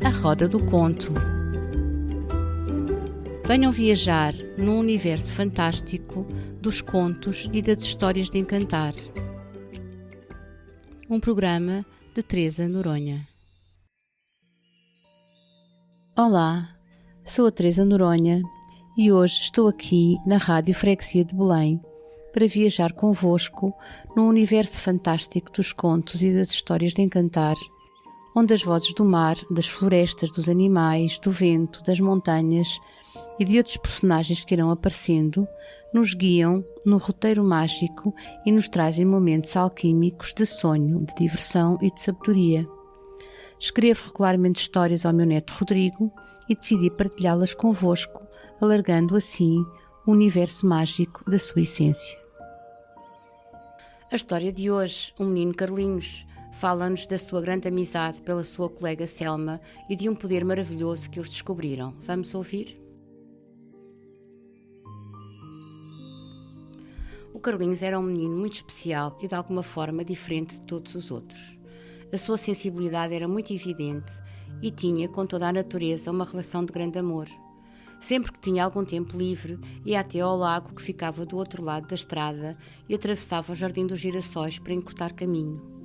A Roda do Conto. Venham viajar num universo fantástico dos contos e das histórias de encantar. Um programa de Teresa Noronha. Olá, sou a Teresa Noronha e hoje estou aqui na Rádio Freguesia de Belém para viajar convosco num universo fantástico dos contos e das histórias de encantar, onde as vozes do mar, das florestas, dos animais, do vento, das montanhas e de outros personagens que irão aparecendo, nos guiam no roteiro mágico e nos trazem momentos alquímicos de sonho, de diversão e de sabedoria. Escrevo regularmente histórias ao meu neto Rodrigo e decidi partilhá-las convosco, alargando assim o universo mágico da sua essência. A história de hoje, o menino Carlinhos, fala-nos da sua grande amizade pela sua colega Selma e de um poder maravilhoso que os descobriram. Vamos ouvir? O Carlinhos era um menino muito especial e de alguma forma diferente de todos os outros. A sua sensibilidade era muito evidente e tinha com toda a natureza uma relação de grande amor. Sempre que tinha algum tempo livre, ia até ao lago que ficava do outro lado da estrada e atravessava o Jardim dos Girassóis para encurtar caminho.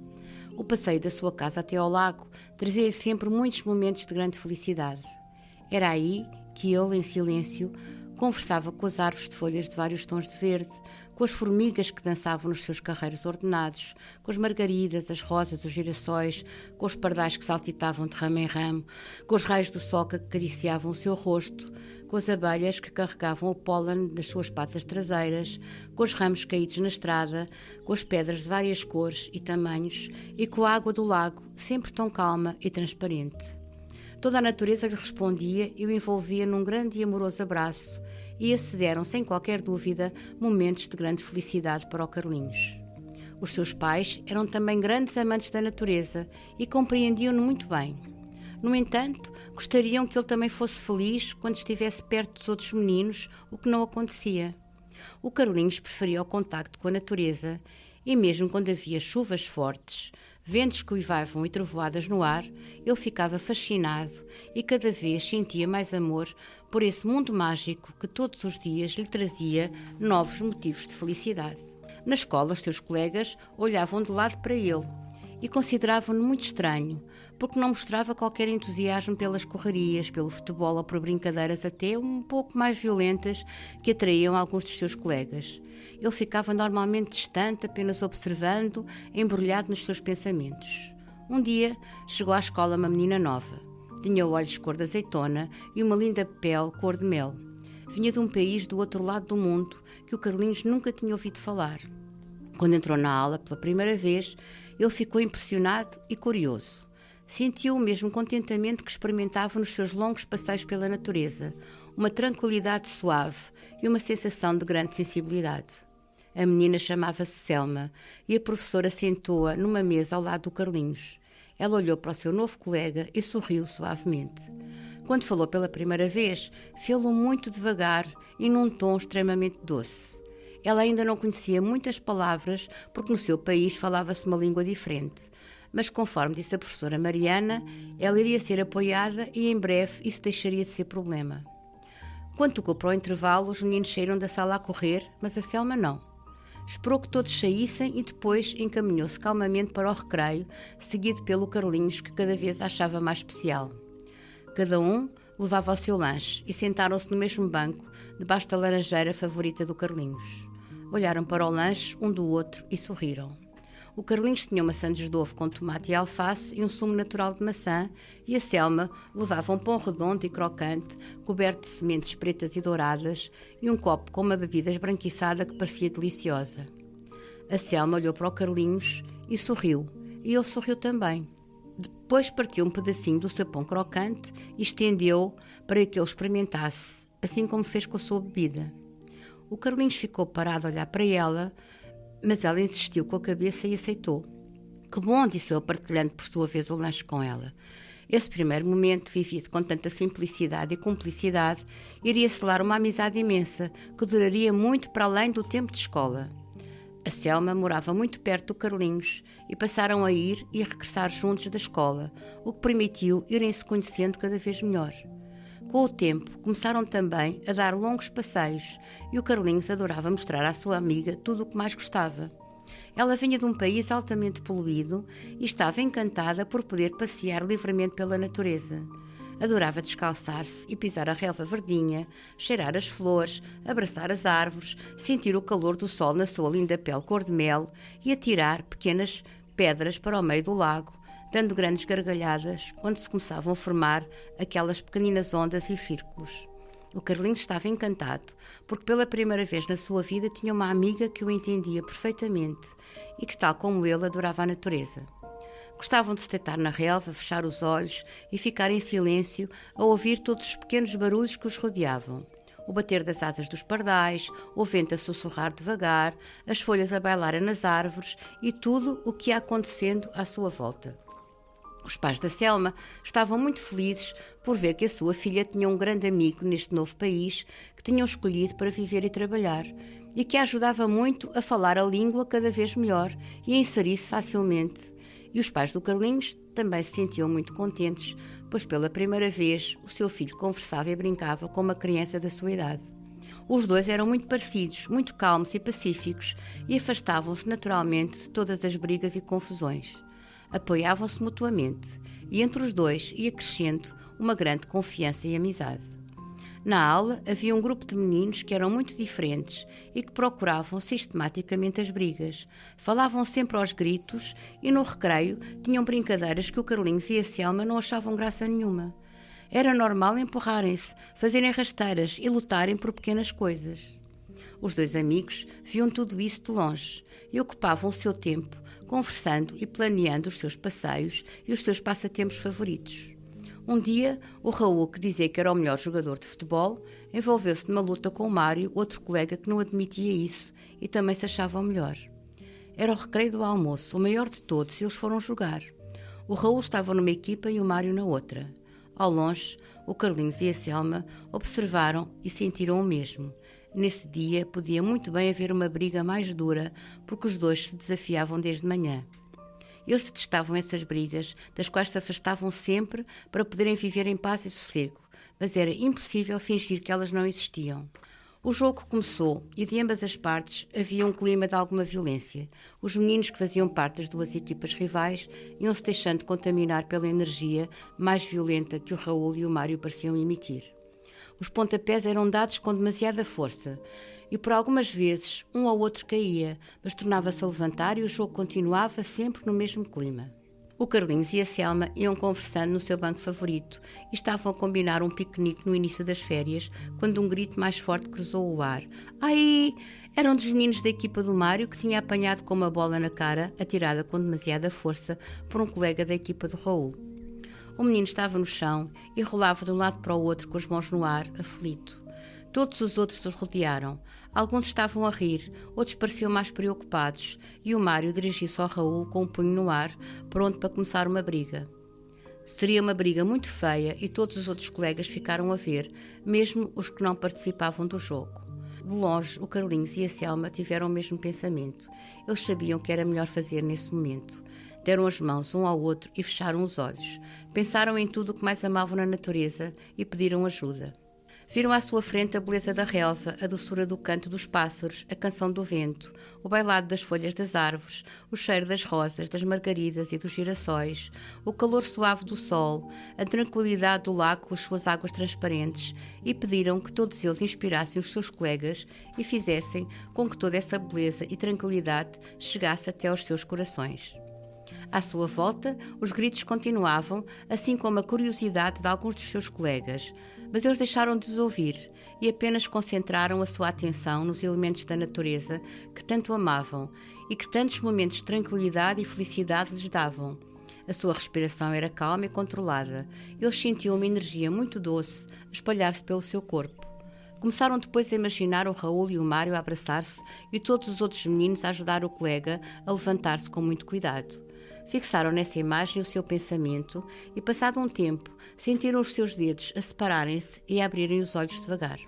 O passeio da sua casa até ao lago trazia-lhe sempre muitos momentos de grande felicidade. Era aí que ele, em silêncio, conversava com as árvores de folhas de vários tons de verde, com as formigas que dançavam nos seus carreiros ordenados, com as margaridas, as rosas, os girassóis, com os pardais que saltitavam de ramo em ramo, com os raios do sol que acariciavam o seu rosto, com as abelhas que carregavam o pólen das suas patas traseiras, com os ramos caídos na estrada, com as pedras de várias cores e tamanhos e com a água do lago, sempre tão calma e transparente. Toda a natureza lhe respondia e o envolvia num grande e amoroso abraço, e esses eram, sem qualquer dúvida, momentos de grande felicidade para o Carlinhos. Os seus pais eram também grandes amantes da natureza e compreendiam-no muito bem. No entanto, gostariam que ele também fosse feliz quando estivesse perto dos outros meninos, o que não acontecia. O Carlinhos preferia o contacto com a natureza e mesmo quando havia chuvas fortes, ventos que uivavam e trovoadas no ar, ele ficava fascinado e cada vez sentia mais amor por esse mundo mágico que todos os dias lhe trazia novos motivos de felicidade. Na escola, os seus colegas olhavam de lado para ele e consideravam-no muito estranho, porque não mostrava qualquer entusiasmo pelas correrias, pelo futebol ou por brincadeiras até um pouco mais violentas que atraíam alguns dos seus colegas. Ele ficava normalmente distante, apenas observando, embrulhado nos seus pensamentos. Um dia, chegou à escola uma menina nova. Tinha olhos cor de azeitona e uma linda pele cor de mel. Vinha de um país do outro lado do mundo que o Carlinhos nunca tinha ouvido falar. Quando entrou na aula pela primeira vez, ele ficou impressionado e curioso. Sentiu o mesmo contentamento que experimentava nos seus longos passeios pela natureza, uma tranquilidade suave e uma sensação de grande sensibilidade. A menina chamava-se Selma e a professora sentou-a numa mesa ao lado do Carlinhos. Ela olhou para o seu novo colega e sorriu suavemente. Quando falou pela primeira vez, fê-lo muito devagar e num tom extremamente doce. Ela ainda não conhecia muitas palavras porque no seu país falava-se uma língua diferente. Mas, conforme disse a professora Mariana, ela iria ser apoiada e em breve isso deixaria de ser problema. Quando tocou para o intervalo, os meninos saíram da sala a correr, mas a Selma não. Esperou que todos saíssem e depois encaminhou-se calmamente para o recreio, seguido pelo Carlinhos, que cada vez a achava mais especial. Cada um levava o seu lanche e sentaram-se no mesmo banco, debaixo da laranjeira favorita do Carlinhos. Olharam para o lanche um do outro e sorriram. O Carlinhos tinha uma sandes de ovo com tomate e alface e um sumo natural de maçã, e a Selma levava um pão redondo e crocante, coberto de sementes pretas e douradas, e um copo com uma bebida esbranquiçada que parecia deliciosa. A Selma olhou para o Carlinhos e sorriu, e ele sorriu também. Depois partiu um pedacinho do seu pão crocante e estendeu-o para que ele experimentasse, assim como fez com a sua bebida. O Carlinhos ficou parado a olhar para ela, mas ela insistiu com a cabeça e aceitou. Que bom, disse ele, partilhando por sua vez o lanche com ela. Esse primeiro momento, vivido com tanta simplicidade e cumplicidade, iria selar uma amizade imensa, que duraria muito para além do tempo de escola. A Selma morava muito perto do Carlinhos e passaram a ir e a regressar juntos da escola, o que permitiu irem-se conhecendo cada vez melhor. Com o tempo, começaram também a dar longos passeios e o Carlinhos adorava mostrar à sua amiga tudo o que mais gostava. Ela vinha de um país altamente poluído e estava encantada por poder passear livremente pela natureza. Adorava descalçar-se e pisar a relva verdinha, cheirar as flores, abraçar as árvores, sentir o calor do sol na sua linda pele cor de mel e atirar pequenas pedras para o meio do lago, dando grandes gargalhadas, onde se começavam a formar aquelas pequeninas ondas e círculos. O Carlinhos estava encantado, porque pela primeira vez na sua vida tinha uma amiga que o entendia perfeitamente e que, tal como ele, adorava a natureza. Gostavam de se deitar na relva, fechar os olhos e ficar em silêncio a ouvir todos os pequenos barulhos que os rodeavam. O bater das asas dos pardais, o vento a sussurrar devagar, as folhas a bailarem nas árvores e tudo o que ia acontecendo à sua volta. Os pais da Selma estavam muito felizes por ver que a sua filha tinha um grande amigo neste novo país que tinham escolhido para viver e trabalhar e que a ajudava muito a falar a língua cada vez melhor e a inserir-se facilmente. E os pais do Carlinhos também se sentiam muito contentes, pois pela primeira vez o seu filho conversava e brincava com uma criança da sua idade. Os dois eram muito parecidos, muito calmos e pacíficos e afastavam-se naturalmente de todas as brigas e confusões. Apoiavam-se mutuamente e entre os dois ia crescendo uma grande confiança e amizade. Na aula havia um grupo de meninos que eram muito diferentes e que procuravam sistematicamente as brigas. Falavam sempre aos gritos e no recreio tinham brincadeiras que o Carlinhos e a Selma não achavam graça nenhuma. Era normal empurrarem-se, fazerem rasteiras e lutarem por pequenas coisas. Os dois amigos viam tudo isso de longe e ocupavam o seu tempo conversando e planeando os seus passeios e os seus passatempos favoritos. Um dia, o Raul, que dizia que era o melhor jogador de futebol, envolveu-se numa luta com o Mário, outro colega que não admitia isso e também se achava o melhor. Era o recreio do almoço, o maior de todos, e eles foram jogar. O Raul estava numa equipa e o Mário na outra. Ao longe, o Carlinhos e a Selma observaram e sentiram o mesmo. Nesse dia podia muito bem haver uma briga mais dura, porque os dois se desafiavam desde manhã. Eles detestavam essas brigas, das quais se afastavam sempre para poderem viver em paz e sossego, mas era impossível fingir que elas não existiam. O jogo começou e de ambas as partes havia um clima de alguma violência. Os meninos que faziam parte das duas equipas rivais iam-se deixando contaminar pela energia mais violenta que o Raul e o Mário pareciam emitir. Os pontapés eram dados com demasiada força e por algumas vezes um ou outro caía, mas tornava-se a levantar e o jogo continuava sempre no mesmo clima. O Carlinhos e a Selma iam conversando no seu banco favorito e estavam a combinar um piquenique no início das férias, quando um grito mais forte cruzou o ar. Ai! Era um dos meninos da equipa do Mário que tinha apanhado com uma bola na cara, atirada com demasiada força por um colega da equipa do Raul. O menino estava no chão e rolava de um lado para o outro com as mãos no ar, aflito. Todos os outros os rodearam. Alguns estavam a rir, outros pareciam mais preocupados, e o Mário dirigiu-se ao Raul com o punho no ar, pronto para começar uma briga. Seria uma briga muito feia e todos os outros colegas ficaram a ver, mesmo os que não participavam do jogo. De longe, o Carlinhos e a Selma tiveram o mesmo pensamento. Eles sabiam o que era melhor fazer nesse momento. Deram as mãos um ao outro e fecharam os olhos. Pensaram em tudo o que mais amavam na natureza e pediram ajuda. Viram à sua frente a beleza da relva, a doçura do canto dos pássaros, a canção do vento, o bailado das folhas das árvores, o cheiro das rosas, das margaridas e dos girassóis, o calor suave do sol, a tranquilidade do lago com as suas águas transparentes e pediram que todos eles inspirassem os seus colegas e fizessem com que toda essa beleza e tranquilidade chegasse até aos seus corações. À sua volta, os gritos continuavam, assim como a curiosidade de alguns dos seus colegas, mas eles deixaram de os ouvir e apenas concentraram a sua atenção nos elementos da natureza que tanto amavam e que tantos momentos de tranquilidade e felicidade lhes davam. A sua respiração era calma e controlada. Eles sentiam uma energia muito doce a espalhar-se pelo seu corpo. Começaram depois a imaginar o Raul e o Mário a abraçar-se e todos os outros meninos a ajudar o colega a levantar-se com muito cuidado. Fixaram nessa imagem o seu pensamento e, passado um tempo, sentiram os seus dedos a separarem-se e a abrirem os olhos devagar.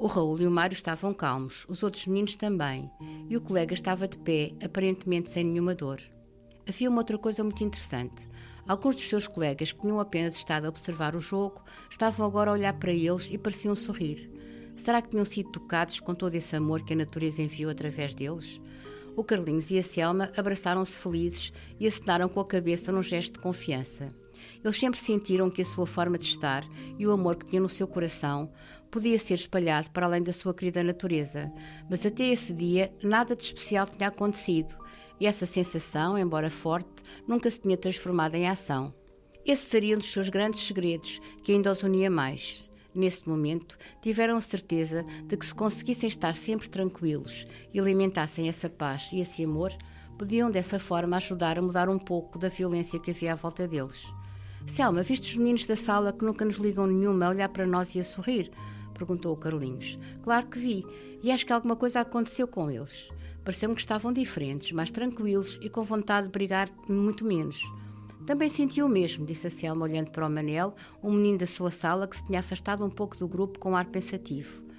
O Raul e o Mário estavam calmos, os outros meninos também, e o colega estava de pé, aparentemente sem nenhuma dor. Havia uma outra coisa muito interessante. Alguns dos seus colegas, que tinham apenas estado a observar o jogo, estavam agora a olhar para eles e pareciam sorrir. Será que tinham sido tocados com todo esse amor que a natureza enviou através deles? O Carlinhos e a Selma abraçaram-se felizes e acenaram com a cabeça num gesto de confiança. Eles sempre sentiram que a sua forma de estar e o amor que tinha no seu coração podia ser espalhado para além da sua querida natureza, mas até esse dia nada de especial tinha acontecido e essa sensação, embora forte, nunca se tinha transformado em ação. Esse seria um dos seus grandes segredos, que ainda os unia mais. Nesse momento, tiveram certeza de que se conseguissem estar sempre tranquilos e alimentassem essa paz e esse amor, podiam dessa forma ajudar a mudar um pouco da violência que havia à volta deles. Selma, viste os meninos da sala que nunca nos ligam nenhuma a olhar para nós e a sorrir? Perguntou o Carlinhos. Claro que vi, e acho que alguma coisa aconteceu com eles. Pareceu-me que estavam diferentes, mais tranquilos e com vontade de brigar muito menos. Também senti o mesmo, disse a Selma olhando para o Manel, um menino da sua sala que se tinha afastado um pouco do grupo com um ar pensativo.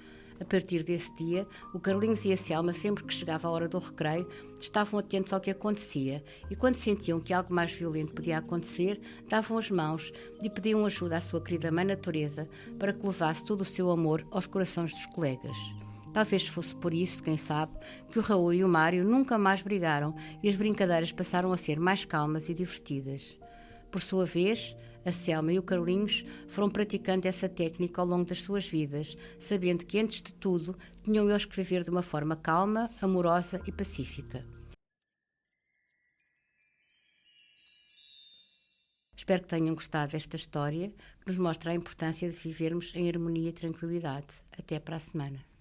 A partir desse dia, o Carlinhos e a Selma, sempre que chegava a hora do recreio, estavam atentos ao que acontecia e quando sentiam que algo mais violento podia acontecer, davam as mãos e pediam ajuda à sua querida mãe natureza para que levasse todo o seu amor aos corações dos colegas. Talvez fosse por isso, quem sabe, que o Raul e o Mário nunca mais brigaram e as brincadeiras passaram a ser mais calmas e divertidas. Por sua vez, a Selma e o Carlinhos foram praticando essa técnica ao longo das suas vidas, sabendo que, antes de tudo, tinham eles que viver de uma forma calma, amorosa e pacífica. Espero que tenham gostado desta história, que nos mostra a importância de vivermos em harmonia e tranquilidade. Até para a semana.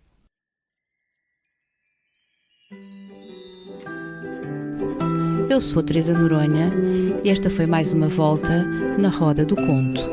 Eu sou a Teresa Noronha e esta foi mais uma volta na Roda do Conto.